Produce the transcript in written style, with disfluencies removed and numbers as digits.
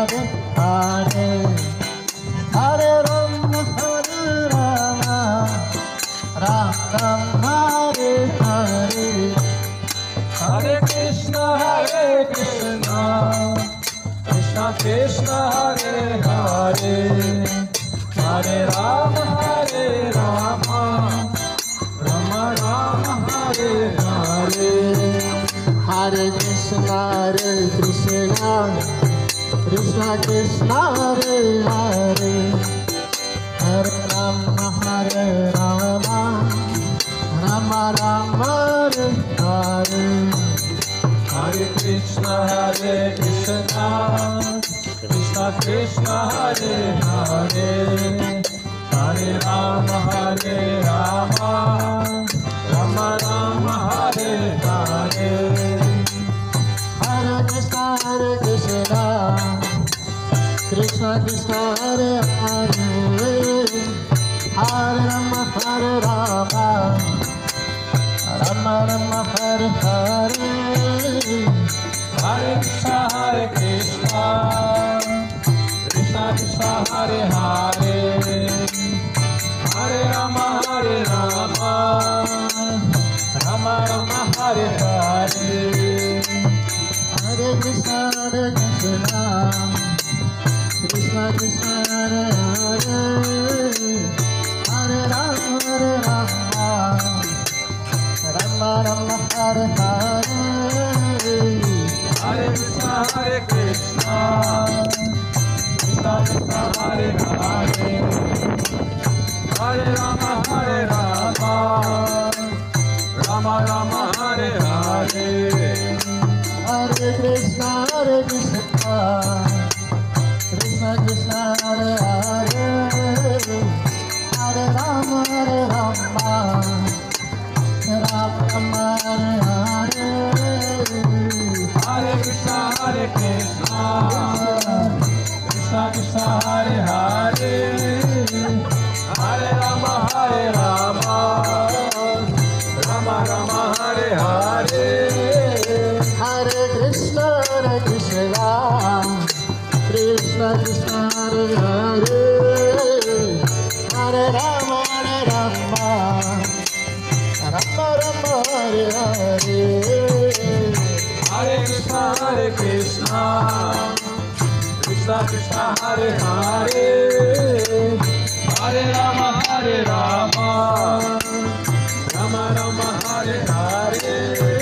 Hare Hare, Hare Rama, Hare Rama, Rama Rama, Hare Hare, Hare Krishna, Krishna Krishna, Hare Hare, Hare Rama, Rama Rama, Hare Hare. Hare Krishna, Krishna Krishna, Hare Hare, Hare Rama, Rama Rama, Hare Hare. Hare Krishna, Krishna Krishna, Hare Hare, Hare Rama, Rama Rama, Hare Hare. Hare Krishna, Krishna Krishna, Hare Hare, Hare Rama, Rama Rama, Hare Hare. Hare Krishna, Krishna Krishna, Hare Hare, Hare Rama, Rama Rama, Hare Hare. Hare Krishna, Krishna Krishna, Hare Hare, Hare Rama, Rama Rama, Hare Hare. Hare Krishna, Krishna Krishna, Hare Hare, Hare Rama, Rama Rama, Hare Hare. Hare Krishna, Krishna Krishna, Hare Hare, Hare Rama, Rama Rama, Hare Hare. Hare Krishna, Krishna Krishna, Hare Hare, Hare Rama, Rama Rama, Hare Hare. Hare Krishna, Krishna Krishna, Hare Hare, Hare Rama, Rama Rama, Hare Hare. Hare Krishna, Krishna Krishna, Hare Hare, Hare Rama, Rama Rama, Hare Hare.